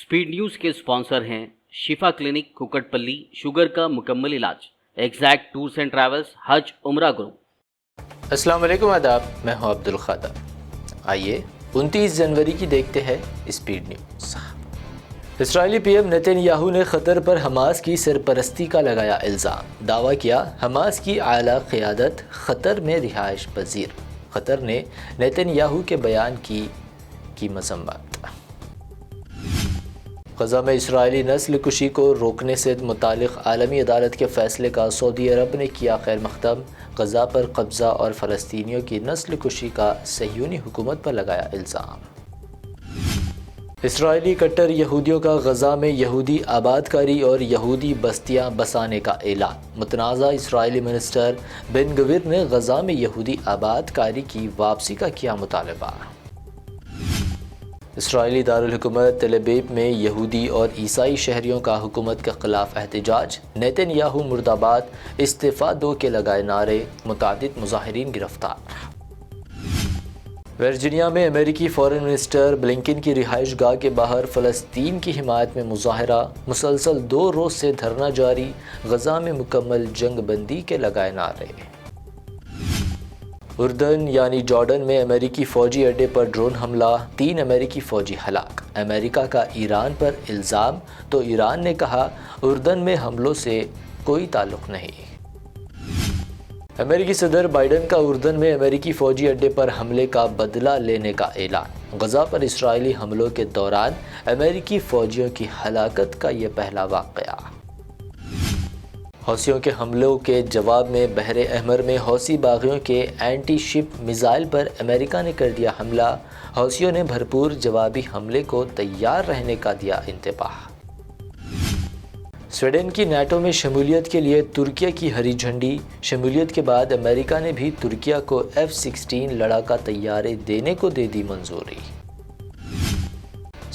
Speed news के sponsor हैं शिफा clinic Kukatpally, sugar का मुकम्मल इलाज, एग्जैक्ट टूर्स एंड ट्रैवल्स, हज उम्रा ग्रुप। अस्सलाम वालेकुम, आदाब। मैं हूं अब्दुल खादर। आइए 29 जनवरी की देखते हैं speed news. Israeli PM Netanyahu ने क़तर पर हमास की सरपरस्ती का लगाया इल्ज़ाम। दावा किया हमास की आला क़यादत क़तर में रिहाइश पजीर। क़तर ने नेतन्याहू के बयान की मज़म्मत। ग़ज़ा में इसराइली नस्ल कुशी को रोकने से मुतालिक आलमी अदालत के फ़ैसले का सऊदी अरब ने किया खैर मक़दम। ग़ज़ा पर कब्ज़ा और फ़लस्तीनियों की नस्ल कुशी का सह्यूनी हुकूमत पर लगाया इल्ज़ाम। इसराइली कट्टर यहूदियों का ग़ज़ा में यहूदी आबादकारी और यहूदी बस्तियाँ बसाने का ऐलान। मुतनाज़ा इसराइली मिनिस्टर बेन गविर ने ग़ज़ा में यहूदी आबादकारी की वापसी का किया मुतालबा। इसराइली दारुल हुकूमत तेल अवीव में यहूदी और ईसाई शहरियों का हुकूमत के ख़िलाफ़ एहतजाज। नेतन्याहू मुर्दाबाद, इस्तीफ़ा दो के लगाए नारे, मुतादिद मुज़ाहिरीन गिरफ्तार। वर्जीनिया में अमेरिकी फ़ॉरेन मिनिस्टर ब्लिंकन की रिहाइश गाह के बाहर फ़लस्तीन की हिमायत में मुज़ाहरा। मुसलसल 2 रोज़ से धरना जारी। ग़ज़ा में मुकम्मल जंग बंदी के लगाए नारे। उर्दन यानी जॉर्डन में अमेरिकी फ़ौजी अड्डे पर ड्रोन हमला, 3 अमेरिकी फ़ौजी हलाक। अमेरिका का ईरान पर इल्ज़ाम तो ईरान ने कहा उर्दन में हमलों से कोई ताल्लुक़ नहीं। अमेरिकी सदर बाइडन का उर्दन में अमेरिकी फ़ौजी अड्डे पर हमले का बदला लेने का ऐलान। ग़ज़ा पर इसराइली हमलों के दौरान अमेरिकी फ़ौजियों की हलाकत का ये पहला वाक़या। हौसियों के हमलों के जवाब में बहरे अहमर में हौसी बागियों के एंटी शिप मिसाइल पर अमेरिका ने कर दिया हमला। हौसियों ने भरपूर जवाबी हमले को तैयार रहने का दिया इंतबाह। स्वीडन की नाटो में शमूलियत के लिए तुर्की की हरी झंडी। शमूलियत के बाद अमेरिका ने भी तुर्की को F-16 लड़ाका तैयारे देने को दे दी मंजूरी।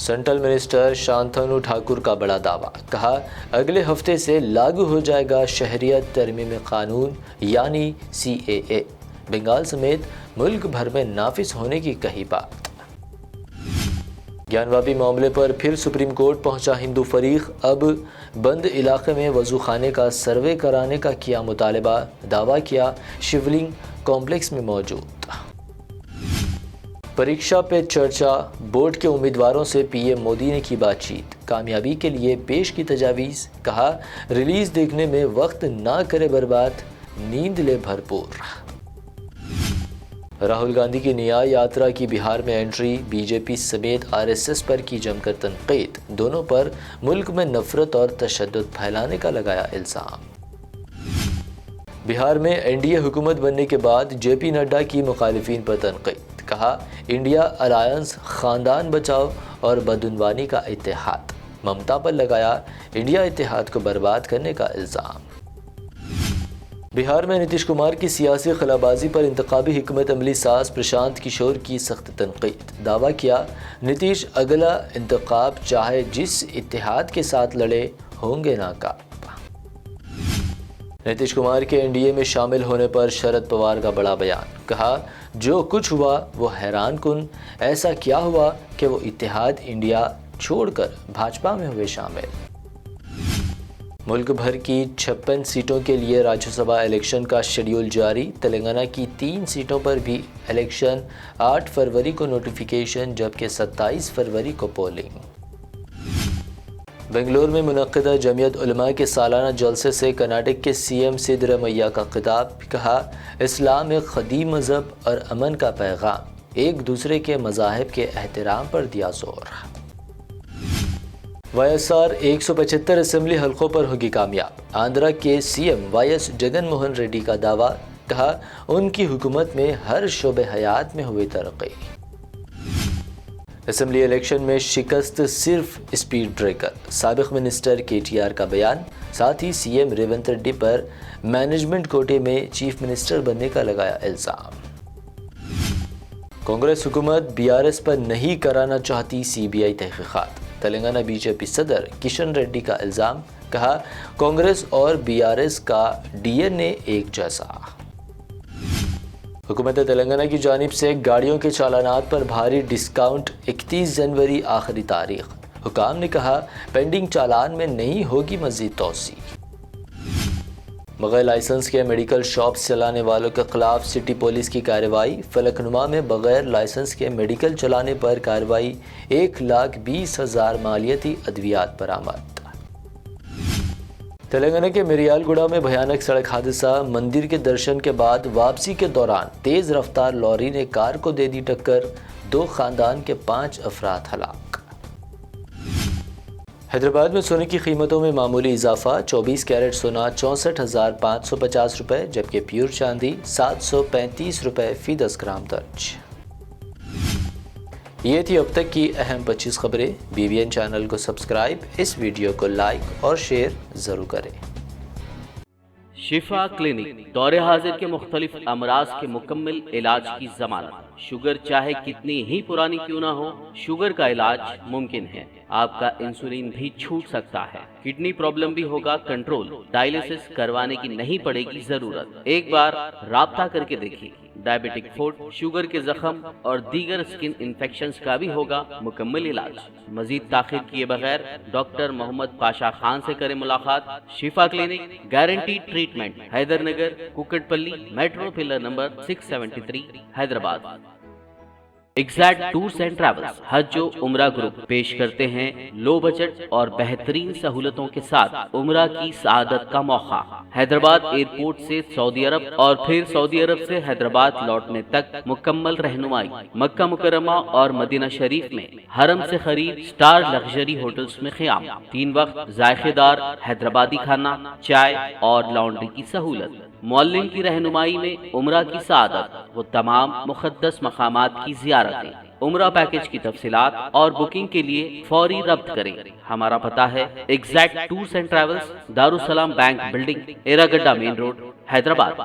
सेंट्रल मिनिस्टर शांतनु ठाकुर का बड़ा दावा, कहा अगले हफ्ते से लागू हो जाएगा शहरियत तरमीम कानून यानी CAA। बंगाल समेत मुल्क भर में नाफिज होने की कही बात। ज्ञानवापी मामले पर फिर सुप्रीम कोर्ट पहुंचा हिंदू फरीक। अब बंद इलाके में वजू खाने का सर्वे कराने का किया मुतालबा। दावा किया शिवलिंग कॉम्प्लेक्स में मौजूद। परीक्षा पे चर्चा, बोर्ड के उम्मीदवारों से PM मोदी ने की बातचीत। कामयाबी के लिए पेश की तजावीज़। कहा रिलीज़ देखने में वक्त ना करे बर्बाद, नींद ले भरपूर। राहुल गांधी की न्याय यात्रा की बिहार में एंट्री। बीजेपी समेत RSS पर की जमकर तनकीद। दोनों पर मुल्क में नफरत और तशद्दुद फैलाने का लगाया इल्ज़ाम। बिहार में NDA हुकूमत बनने के बाद JP नड्डा की मुखालिफिन पर तनकीद। कहा इंडिया अलायंस ख़ानदान बचाओ और बदउनवानी का इत्तेहाद। ममता पर लगाया इंडिया इत्तेहाद को बर्बाद करने का इल्ज़ाम। बिहार में नीतीश कुमार की सियासी खलाबाजी पर इंतखाबी हिकमत अमली साज प्रशांत किशोर की सख्त तनकीद। दावा किया नीतीश अगला इंतखाब चाहे जिस इत्तेहाद के साथ लड़े होंगे नाकाम। नीतीश कुमार के NDA में शामिल होने पर शरद पवार का बड़ा बयान। कहा जो कुछ हुआ वो हैरान कुन। ऐसा क्या हुआ कि वो इत्तेहाद इंडिया छोड़कर भाजपा में हुए शामिल। मुल्क भर की 56 सीटों के लिए राज्यसभा इलेक्शन का शेड्यूल जारी। तेलंगाना की 3 सीटों पर भी इलेक्शन। 8 फरवरी को नोटिफिकेशन, जबकि 27 फरवरी को पोलिंग। बेंगलुरु में मुनक्किदा जमीयत उलमा के सालाना जलसे से कर्नाटक के CM सिद्धरमैया का खिताब। कहा इस्लाम एक क़दीम मज़हब और अमन का पैगाम। एक दूसरे के मज़ाहिब के एहतराम पर दिया जोर। YSR 175 असेंबली हल्कों पर होगी कामयाब। आंध्रा के CM YS जगन मोहन रेड्डी का दावा। कहा उनकी हुकूमत में हर शोबे हयात में हुई तरक्की। असेंबली इलेक्शन में शिकस्त सिर्फ स्पीड ब्रेकर। साबिक़ मिनिस्टर KTR का बयान। साथ ही CM रेवंत रेड्डी पर मैनेजमेंट कोटे में चीफ मिनिस्टर बनने का लगाया इल्ज़ाम। कांग्रेस हुकूमत BRS पर नहीं कराना चाहती CBI तहक़ीक़ात। तेलंगाना BJP सदर किशन रेड्डी का इल्ज़ाम। कहा कांग्रेस और BRS का DNA एक जैसा। हुकूमत तेलंगाना की जानिब से गाड़ियों के चालानात पर भारी डिस्काउंट। 31 जनवरी आखिरी तारीख। حکام نے کہا پینڈنگ چالان میں نہیں ہوگی مزید توسیع۔ بغیر لائسنس کے میڈیکل شاپس چلانے والوں کے خلاف سٹی پولیس کی کارروائی۔ فلکنما میں بغیر لائسنس کے میڈیکل چلانے پر کارروائی، 1,20,000 مالیاتی ادویات برآمد۔ تلنگانہ کے مریال گوڑا میں بھیانک سڑک حادثہ، مندر کے درشن کے بعد واپسی کے دوران تیز رفتار لوری نے کار کو دے دی ٹکر، 2 خاندان کے 5 افراد ہلاک۔ حیدرآباد میں سونے کی قیمتوں میں معمولی اضافہ، 24 کیرٹ سونا 64,550 روپے جبکہ پیور چاندی 735 روپے فی 10 گرام درج۔ یہ تھی اب تک کی اہم 25 خبریں۔ BBN چینل کو سبسکرائب، اس ویڈیو کو لائک اور شیئر ضرور کریں۔ شفا کلینک دور حاضر کے مختلف امراض کے مکمل علاج کی ضمانت۔ شوگر چاہے کتنی ہی پرانی کیوں نہ ہو، شوگر کا علاج ممکن ہے۔ آپ کا انسولین بھی چھوٹ سکتا ہے، کڈنی پرابلم بھی ہوگا کنٹرول، ڈائلیسس کروانے کی نہیں پڑے گی ضرورت۔ ایک بار رابطہ کر کے دیکھیے۔ ڈائبیٹک فوڈ، شوگر کے زخم اور دیگر اسکن انفیکشنز کا بھی ہوگا مکمل علاج۔ مزید تاخیر کیے بغیر ڈاکٹر محمد پاشا خان سے کریں ملاقات۔ Shifa clinic, guarantee treatment, Hyder Nagar, Kukatpally, metro pillar number 673، Hyderabad. Exact tours and travels حج و عمرہ گروپ پیش کرتے ہیں لو بجٹ اور بہترین سہولتوں کے ساتھ عمرہ کی سعادت کا موقع۔ حیدرآباد ایئرپورٹ سے سعودی عرب اور پھر سعودی عرب سے حیدرآباد لوٹنے تک مکمل رہنمائی۔ مکہ مکرمہ اور مدینہ شریف میں حرم سے قریب سٹار لگژری ہوٹلز میں قیام، 3 وقت ذائقے دار حیدرآبادی کھانا، چائے اور لانڈری کی سہولت۔ معلم کی رہنمائی میں عمرہ کی سعادت، وہ تمام مقدس مقامات کی زیارتیں۔ عمرہ پیکج کی تفصیلات اور بکنگ کے لیے فوری رابطہ کریں۔ ہمارا پتہ ہے exact tours and travels, Darussalam bank building, Erragadda main road, Hyderabad.